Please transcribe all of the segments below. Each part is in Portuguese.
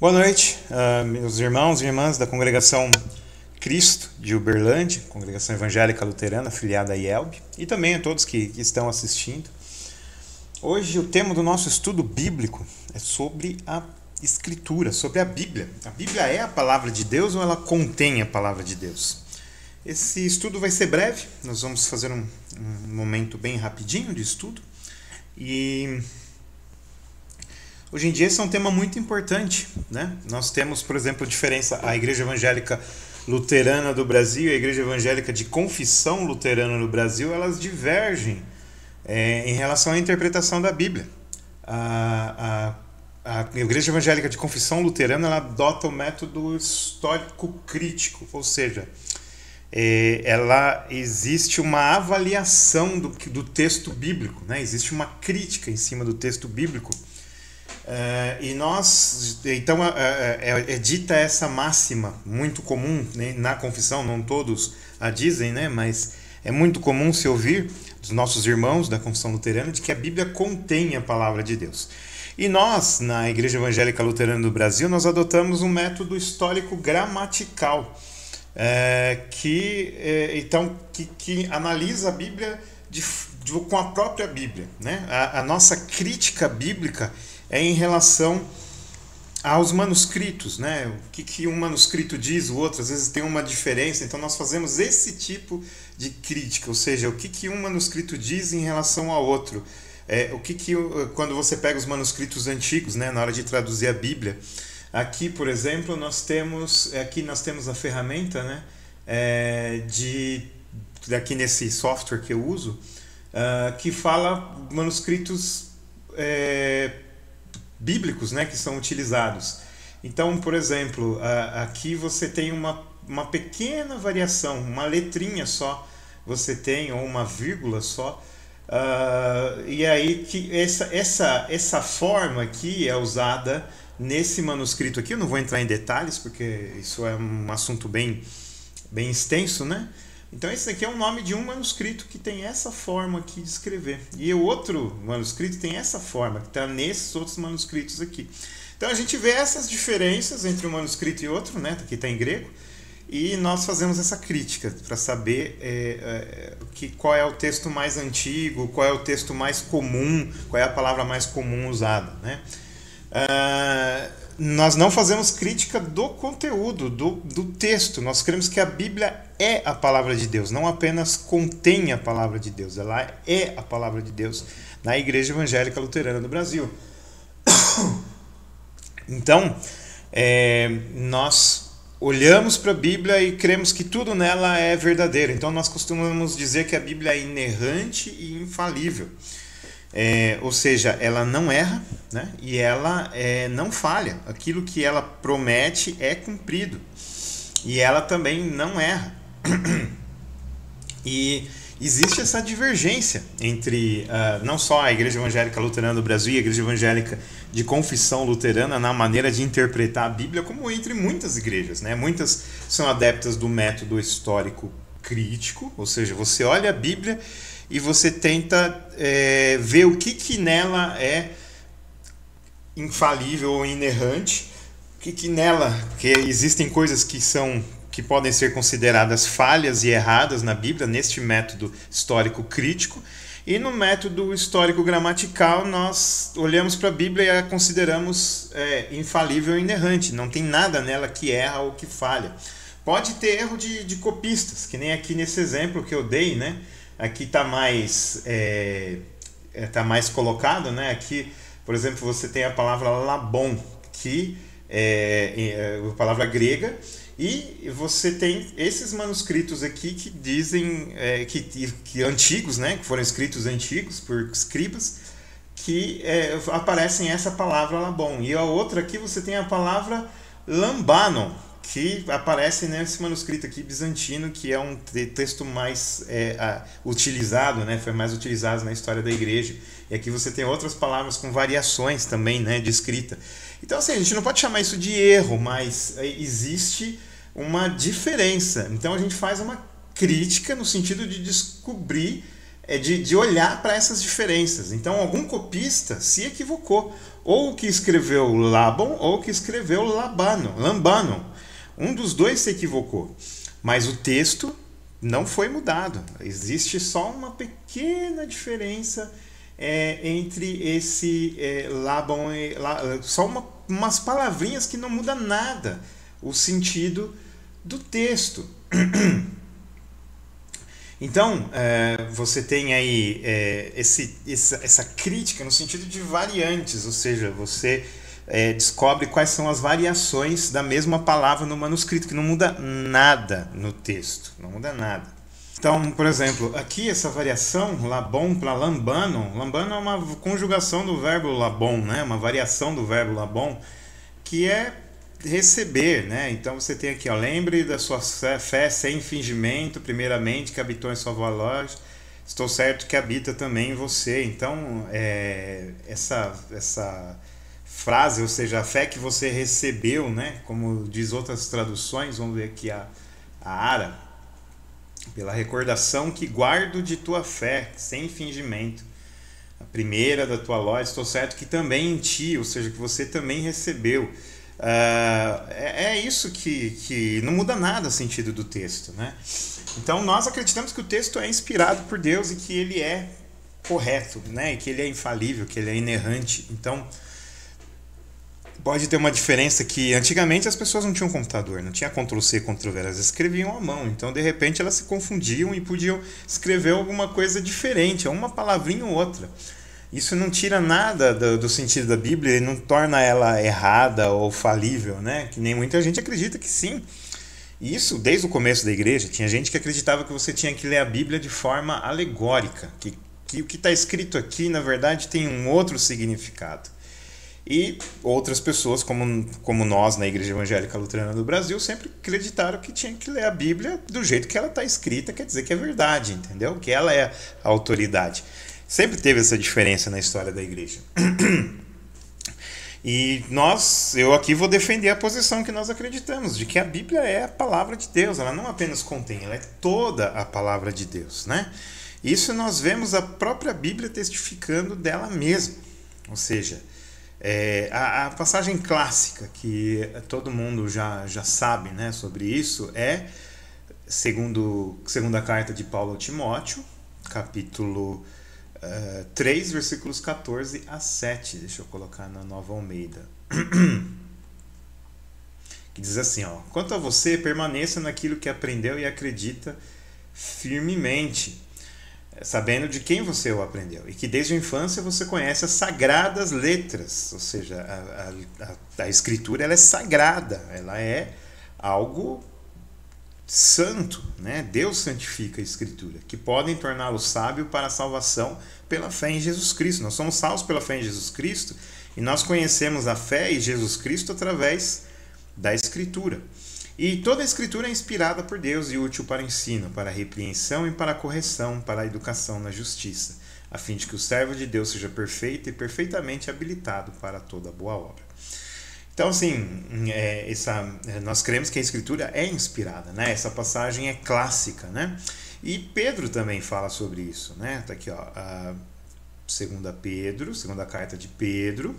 Boa noite, meus irmãos e irmãs da Congregação Cristo de Uberlândia, Congregação Evangélica Luterana, afiliada à IELB, e também a todos que estão assistindo. Hoje o tema do nosso estudo bíblico é sobre a Escritura, sobre a Bíblia. A Bíblia é a palavra de Deus ou ela contém a palavra de Deus? Esse estudo vai ser breve, nós vamos fazer um momento bem rapidinho de estudo. E hoje em dia esse é um tema muito importante, né? Nós temos, por exemplo, a diferença, a Igreja Evangélica Luterana do Brasil e a Igreja Evangélica de Confissão Luterana do Brasil, elas divergem em relação à interpretação da Bíblia. A Igreja Evangélica de Confissão Luterana ela adota o método histórico crítico, ou seja, ela existe uma avaliação do texto bíblico, né? Existe uma crítica em cima do texto bíblico. E nós, então, é dita essa máxima muito comum, né, na confissão, não todos a dizem, né, mas é muito comum se ouvir dos nossos irmãos da confissão luterana de que a Bíblia contém a palavra de Deus. E nós, na Igreja Evangélica Luterana do Brasil, nós adotamos um método histórico gramatical, que analisa a Bíblia com a própria Bíblia, né? A nossa crítica bíblica é em relação aos manuscritos, né? O que um manuscrito diz, o outro às vezes tem uma diferença, então nós fazemos esse tipo de crítica, ou seja, o que um manuscrito diz em relação ao outro. Quando você pega os manuscritos antigos, né, na hora de traduzir a Bíblia, aqui, por exemplo, nós temos a ferramenta, né, aqui nesse software que eu uso, que fala manuscritos bíblicos, né, que são utilizados. Então, por exemplo, aqui você tem uma pequena variação, uma letrinha só você tem, ou uma vírgula só, e aí que essa forma aqui é usada nesse manuscrito aqui. Eu não vou entrar em detalhes porque isso é um assunto bem extenso, né? Então esse aqui é o nome de um manuscrito que tem essa forma aqui de escrever. E o outro manuscrito tem essa forma, que está nesses outros manuscritos aqui. Então a gente vê essas diferenças entre um manuscrito e outro, né? Que está em grego. E nós fazemos essa crítica para saber qual é o texto mais antigo, qual é o texto mais comum, qual é a palavra mais comum usada, né? Nós não fazemos crítica do conteúdo, do texto. Nós cremos que a Bíblia é a palavra de Deus, não apenas contém a palavra de Deus, ela é a palavra de Deus na Igreja Evangélica Luterana do Brasil. Então, nós olhamos para a Bíblia e cremos que tudo nela é verdadeiro. Então nós costumamos dizer que a Bíblia é inerrante e infalível. Ou seja, ela não erra, né? E ela não falha. Aquilo que ela promete é cumprido. E ela também não erra. E existe essa divergência entre não só a Igreja Evangélica Luterana do Brasil e a Igreja Evangélica de Confissão Luterana na maneira de interpretar a Bíblia, como entre muitas igrejas, né? Muitas são adeptas do método histórico crítico, ou seja, você olha a Bíblia e você tenta ver o que nela é infalível ou inerrante, que nela, porque existem coisas que podem ser consideradas falhas e erradas na Bíblia, neste método histórico crítico, e no método histórico gramatical nós olhamos para a Bíblia e a consideramos infalível e inerrante, não tem nada nela que erra ou que falha. Pode ter erro de copistas, que nem aqui nesse exemplo que eu dei, né? Aqui está mais colocado, né? Aqui, por exemplo, você tem a palavra labon, que é a palavra grega, e você tem esses manuscritos aqui que dizem que antigos, né? Que foram escritos antigos por escribas, que aparecem essa palavra labon. E a outra aqui você tem a palavra lambanon, que aparece nesse manuscrito aqui bizantino, que é um texto mais utilizado, né? Foi mais utilizado na história da igreja. E aqui você tem outras palavras com variações também, né, de escrita. Então, assim, a gente não pode chamar isso de erro, mas existe uma diferença. Então a gente faz uma crítica no sentido de descobrir, de olhar para essas diferenças. Então algum copista se equivocou, ou que escreveu Labon ou que escreveu Lambano. Um dos dois se equivocou, mas o texto não foi mudado. Existe só uma pequena diferença entre esse Labon e só umas palavrinhas que não muda nada o sentido do texto. Então, você tem aí essa crítica no sentido de variantes, ou seja, você descobre quais são as variações da mesma palavra no manuscrito, que não muda nada no texto, não muda nada. Então, por exemplo, aqui essa variação, labon para lambano, lambano é uma conjugação do verbo labon, né? Uma variação do verbo labon, que é receber, né? Então você tem aqui, ó, lembre da sua fé sem fingimento, primeiramente, que habitou em sua voz, estou certo que habita também em você. Então, essa frase, ou seja, a fé que você recebeu, né? Como diz outras traduções, vamos ver aqui a Ara, pela recordação que guardo de tua fé, sem fingimento. A primeira da tua loja, estou certo que também em ti, ou seja, que você também recebeu. Isso que não muda nada o sentido do texto, né? Então nós acreditamos que o texto é inspirado por Deus e que ele é correto, né? E que ele é infalível, que ele é inerrante. Então pode ter uma diferença que antigamente as pessoas não tinham computador, não tinha Ctrl+C, Ctrl+V, elas escreviam à mão. Então de repente elas se confundiam e podiam escrever alguma coisa diferente, uma palavrinha ou outra. Isso não tira nada do sentido da Bíblia e não torna ela errada ou falível, né? Que nem muita gente acredita que sim. E isso desde o começo da igreja. Tinha gente que acreditava que você tinha que ler a Bíblia de forma alegórica, que o que está escrito aqui, na verdade, tem um outro significado. E outras pessoas, como nós na Igreja Evangélica Luterana do Brasil, sempre acreditaram que tinha que ler a Bíblia do jeito que ela está escrita, quer dizer que é verdade, entendeu? Que ela é a autoridade. Sempre teve essa diferença na história da igreja. E eu aqui vou defender a posição que nós acreditamos, de que a Bíblia é a palavra de Deus, ela não apenas contém, ela é toda a palavra de Deus, né? Isso nós vemos a própria Bíblia testificando dela mesma. Ou seja, a passagem clássica que todo mundo já sabe, né, sobre isso é segunda carta de Paulo a Timóteo, capítulo 3, versículos 14 a 7. Deixa eu colocar na Nova Almeida. Que diz assim, ó: quanto a você, permaneça naquilo que aprendeu e acredita firmemente, sabendo de quem você o aprendeu, e que desde a infância você conhece as sagradas letras, ou seja, a escritura ela é sagrada, ela é algo santo, né? Deus santifica a escritura, que podem torná-lo sábio para a salvação pela fé em Jesus Cristo. Nós somos salvos pela fé em Jesus Cristo e nós conhecemos a fé em Jesus Cristo através da escritura. E toda a escritura é inspirada por Deus e útil para ensino, para a repreensão e para a correção, para a educação na justiça, a fim de que o servo de Deus seja perfeito e perfeitamente habilitado para toda boa obra. Então, assim, nós cremos que a Escritura é inspirada, né? Essa passagem é clássica, né? E Pedro também fala sobre isso, né? Tá aqui, ó, segunda carta de Pedro,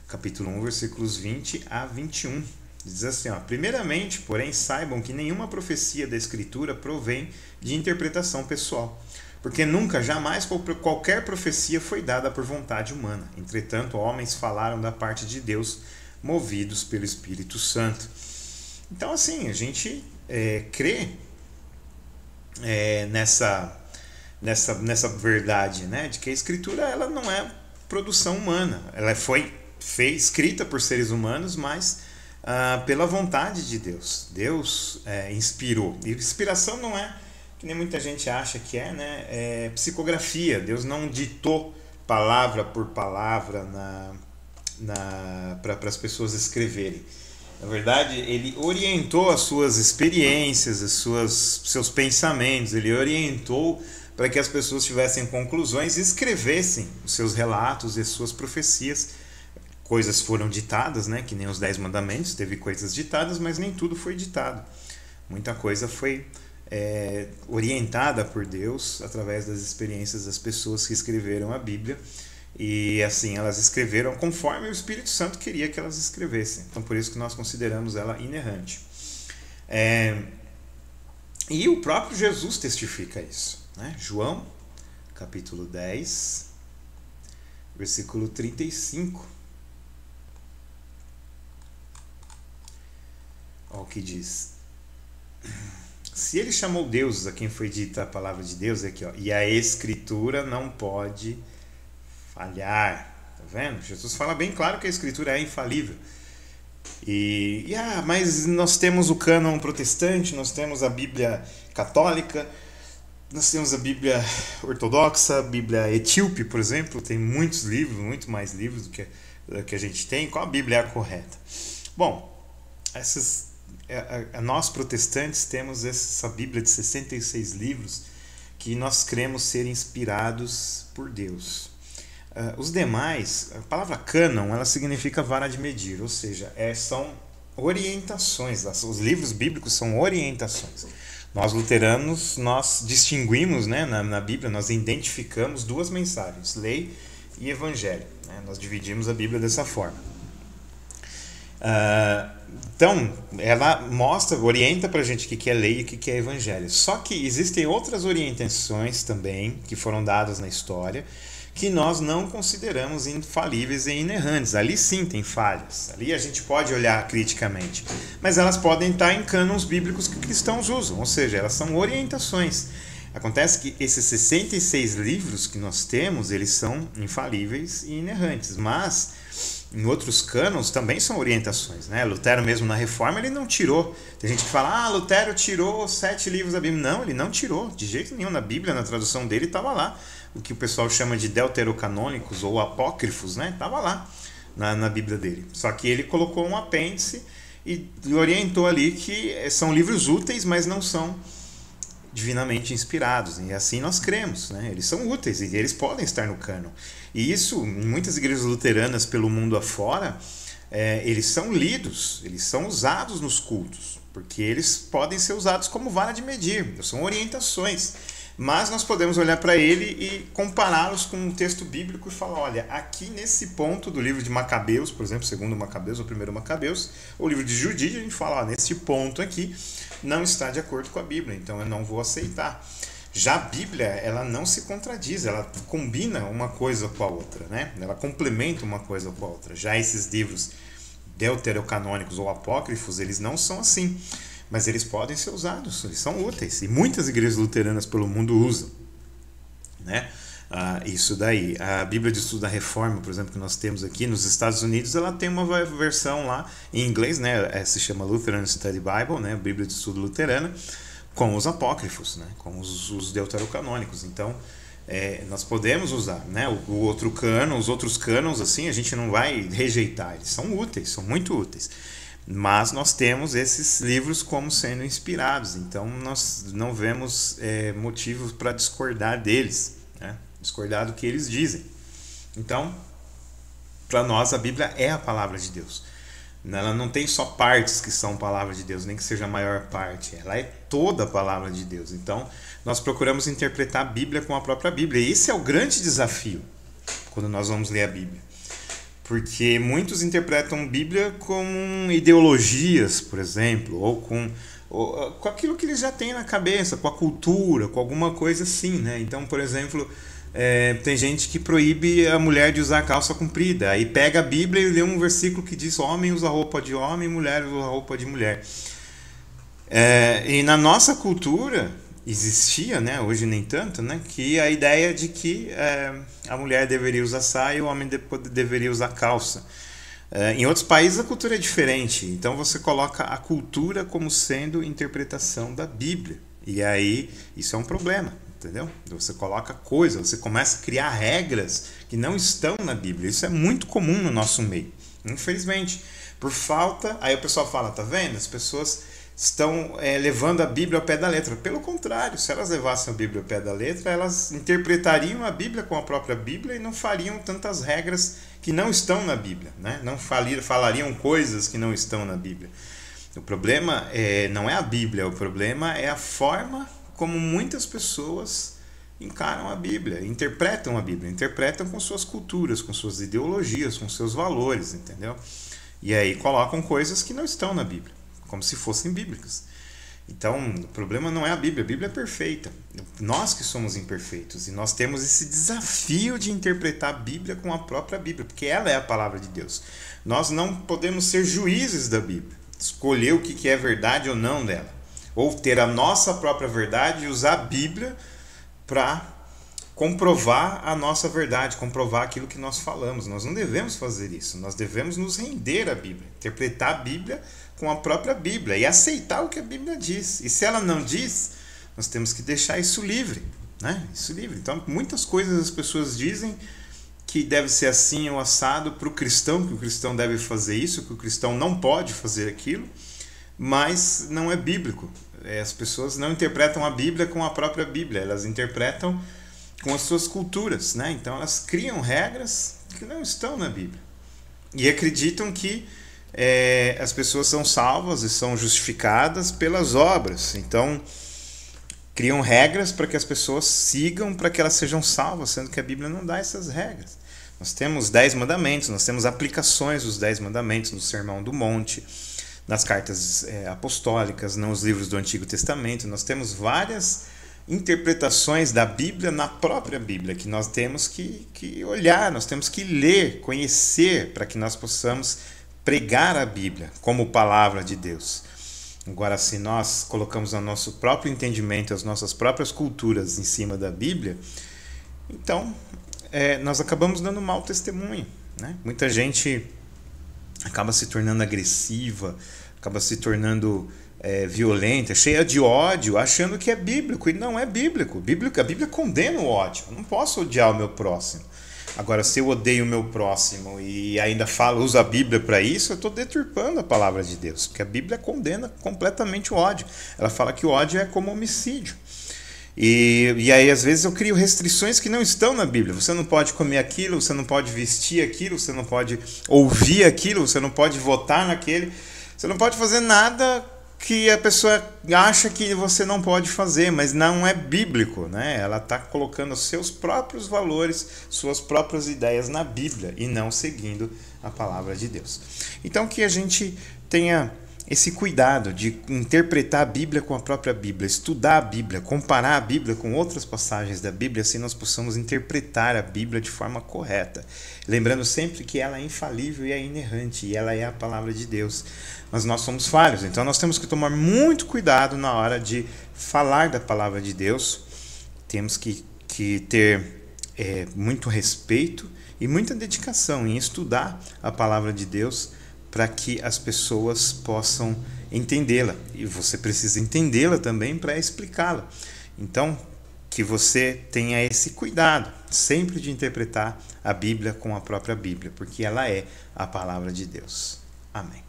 capítulo 1, versículos 20 a 21. Diz assim, ó: primeiramente, porém, saibam que nenhuma profecia da Escritura provém de interpretação pessoal, porque nunca, jamais qualquer profecia foi dada por vontade humana. Entretanto, homens falaram da parte de Deus, movidos pelo Espírito Santo. Então, assim, a gente crê nessa verdade, né, de que a Escritura ela não é produção humana. Ela foi escrita por seres humanos, mas pela vontade de Deus. Deus inspirou. E inspiração não é, que nem muita gente acha que né, é psicografia. Deus não ditou palavra por palavra para as pessoas escreverem. Na verdade, ele orientou as suas experiências, seus pensamentos, ele orientou para que as pessoas tivessem conclusões e escrevessem os seus relatos e as suas profecias. Coisas foram ditadas, né? Que nem os 10 mandamentos, teve coisas ditadas, mas nem tudo foi ditado. Muita coisa foi orientada por Deus através das experiências das pessoas que escreveram a Bíblia. E assim, elas escreveram conforme o Espírito Santo queria que elas escrevessem. Então por isso que nós consideramos ela inerrante. E o próprio Jesus testifica isso, né? João, capítulo 10, versículo 35. Olha o que diz. Se ele chamou deuses a quem foi dita a palavra de Deus, aqui, ó, e a Escritura não pode falhar. Tá vendo? Jesus fala bem claro que a Escritura é infalível. Mas nós temos o cânon protestante, nós temos a Bíblia católica, nós temos a Bíblia ortodoxa, a Bíblia etíope, por exemplo, tem muitos livros, muito mais livros do que a gente tem. Qual a Bíblia é a correta? Bom, nós protestantes temos essa Bíblia de 66 livros que nós cremos ser inspirados por Deus. Os demais, a palavra cânon, ela significa vara de medir, ou seja, são orientações. Os livros bíblicos são orientações. Nós luteranos, nós distinguimos, né, na Bíblia, nós identificamos duas mensagens, lei e evangelho, né? Nós dividimos a Bíblia dessa forma. Então, ela orienta pra gente o que é lei e o que é evangelho. Só que existem outras orientações também que foram dadas na história que nós não consideramos infalíveis e inerrantes. Ali sim tem falhas, ali a gente pode olhar criticamente, mas elas podem estar em cânons bíblicos que cristãos usam, ou seja, elas são orientações. Acontece que esses 66 livros que nós temos, eles são infalíveis e inerrantes, mas em outros cânones também são orientações, né? Lutero mesmo na Reforma, ele não tirou. Tem gente que fala, Lutero tirou 7 livros da Bíblia. Não, ele não tirou, de jeito nenhum. Na Bíblia, na tradução dele, estava lá. O que o pessoal chama de deuterocanônicos ou apócrifos, né? Estava lá na Bíblia dele. Só que ele colocou um apêndice e orientou ali que são livros úteis, mas não são divinamente inspirados. E assim nós cremos, né? Eles são úteis e eles podem estar no cânon. E isso, em muitas igrejas luteranas pelo mundo afora, eles são lidos, eles são usados nos cultos, porque eles podem ser usados como vara de medir, são orientações. Mas nós podemos olhar para ele e compará-los com um texto bíblico e falar, olha, aqui nesse ponto do livro de Macabeus, por exemplo, segundo Macabeus ou primeiro Macabeus, ou livro de Judite, a gente fala, nesse ponto aqui não está de acordo com a Bíblia, então eu não vou aceitar. Já a Bíblia, ela não se contradiz, ela combina uma coisa com a outra, né? Ela complementa uma coisa com a outra. Já esses livros deuterocanônicos ou apócrifos, eles não são assim. Mas eles podem ser usados, eles são úteis. E muitas igrejas luteranas pelo mundo usam, né? Isso daí. A Bíblia de Estudo da Reforma, por exemplo, que nós temos aqui nos Estados Unidos, ela tem uma versão lá em inglês, né? Se chama Lutheran Study Bible, né? Bíblia de Estudo Luterana, com os apócrifos, né? Com os deuterocanônicos. Então, nós podemos usar, né? O outro cânon, os outros cânons, assim, a gente não vai rejeitar. Eles são úteis, são muito úteis. Mas nós temos esses livros como sendo inspirados, então nós não vemos motivos para discordar deles, né? Discordar do que eles dizem. Então, para nós a Bíblia é a palavra de Deus. Ela não tem só partes que são palavra de Deus, nem que seja a maior parte, ela é toda a palavra de Deus. Então, nós procuramos interpretar a Bíblia com a própria Bíblia, e esse é o grande desafio quando nós vamos ler a Bíblia. Porque muitos interpretam Bíblia com ideologias, por exemplo, ou com aquilo que eles já têm na cabeça, com a cultura, com alguma coisa assim, né? Então, por exemplo, tem gente que proíbe a mulher de usar calça comprida. Aí pega a Bíblia e lê um versículo que diz homem usa roupa de homem, mulher usa roupa de mulher. E na nossa cultura existia, né, hoje nem tanto, né, que a ideia de que a mulher deveria usar saia e o homem deveria usar calça. Em outros países a cultura é diferente, então você coloca a cultura como sendo interpretação da Bíblia, e aí isso é um problema, entendeu? Você coloca coisas, você começa a criar regras que não estão na Bíblia. Isso é muito comum no nosso meio, infelizmente, por falta. Aí o pessoal fala, tá vendo? As pessoas estão levando a Bíblia ao pé da letra. Pelo contrário, se elas levassem a Bíblia ao pé da letra, elas interpretariam a Bíblia com a própria Bíblia e não fariam tantas regras que não estão na Bíblia, né? Não falariam coisas que não estão na Bíblia. O problema não é a Bíblia, o problema é a forma como muitas pessoas encaram a Bíblia, interpretam com suas culturas, com suas ideologias, com seus valores, entendeu? E aí colocam coisas que não estão na Bíblia, como se fossem bíblicas. Então, o problema não é a Bíblia é perfeita. Nós que somos imperfeitos, e nós temos esse desafio de interpretar a Bíblia com a própria Bíblia, porque ela é a palavra de Deus. Nós não podemos ser juízes da Bíblia, escolher o que é verdade ou não dela, ou ter a nossa própria verdade e usar a Bíblia para comprovar a nossa verdade, comprovar aquilo que nós falamos. Nós não devemos fazer isso, nós devemos nos render à Bíblia, interpretar a Bíblia com a própria Bíblia e aceitar o que a Bíblia diz. E se ela não diz, nós temos que deixar isso livre, né? Isso livre. Então, muitas coisas as pessoas dizem que deve ser assim ou assado para o cristão, que o cristão deve fazer isso, que o cristão não pode fazer aquilo, mas não é bíblico. As pessoas não interpretam a Bíblia com a própria Bíblia, elas interpretam com as suas culturas, né? Então elas criam regras que não estão na Bíblia e acreditam que as pessoas são salvas e são justificadas pelas obras. Então criam regras para que as pessoas sigam, para que elas sejam salvas, sendo que a Bíblia não dá essas regras. Nós temos 10 mandamentos, nós temos aplicações dos 10 mandamentos no Sermão do Monte, nas cartas apostólicas, nos livros do Antigo Testamento. Nós temos várias interpretações da Bíblia na própria Bíblia, que nós temos que olhar, nós temos que ler, conhecer, para que nós possamos pregar a Bíblia como palavra de Deus. Agora, se nós colocamos o nosso próprio entendimento, as nossas próprias culturas em cima da Bíblia, então nós acabamos dando mau testemunho, né? Muita gente acaba se tornando agressiva, acaba se tornando violenta, cheia de ódio, achando que é bíblico, e não é bíblico. A Bíblia condena o ódio. Eu não posso odiar o meu próximo. Agora, se eu odeio o meu próximo e ainda uso a Bíblia para isso, eu estou deturpando a palavra de Deus, porque a Bíblia condena completamente o ódio. Ela fala que o ódio é como homicídio. E aí, às vezes, eu crio restrições que não estão na Bíblia. Você não pode comer aquilo, você não pode vestir aquilo, você não pode ouvir aquilo, você não pode votar naquele, você não pode fazer nada que a pessoa acha que você não pode fazer, mas não é bíblico, né? Ela está colocando os seus próprios valores, suas próprias ideias na Bíblia e não seguindo a palavra de Deus. Então, que a gente tenha esse cuidado de interpretar a Bíblia com a própria Bíblia, estudar a Bíblia, comparar a Bíblia com outras passagens da Bíblia, assim nós possamos interpretar a Bíblia de forma correta. Lembrando sempre que ela é infalível e é inerrante, e ela é a palavra de Deus. Mas nós somos falhos, então nós temos que tomar muito cuidado na hora de falar da palavra de Deus. Temos que ter muito respeito e muita dedicação em estudar a palavra de Deus, para que as pessoas possam entendê-la. E você precisa entendê-la também para explicá-la. Então, que você tenha esse cuidado sempre de interpretar a Bíblia com a própria Bíblia, porque ela é a palavra de Deus. Amém.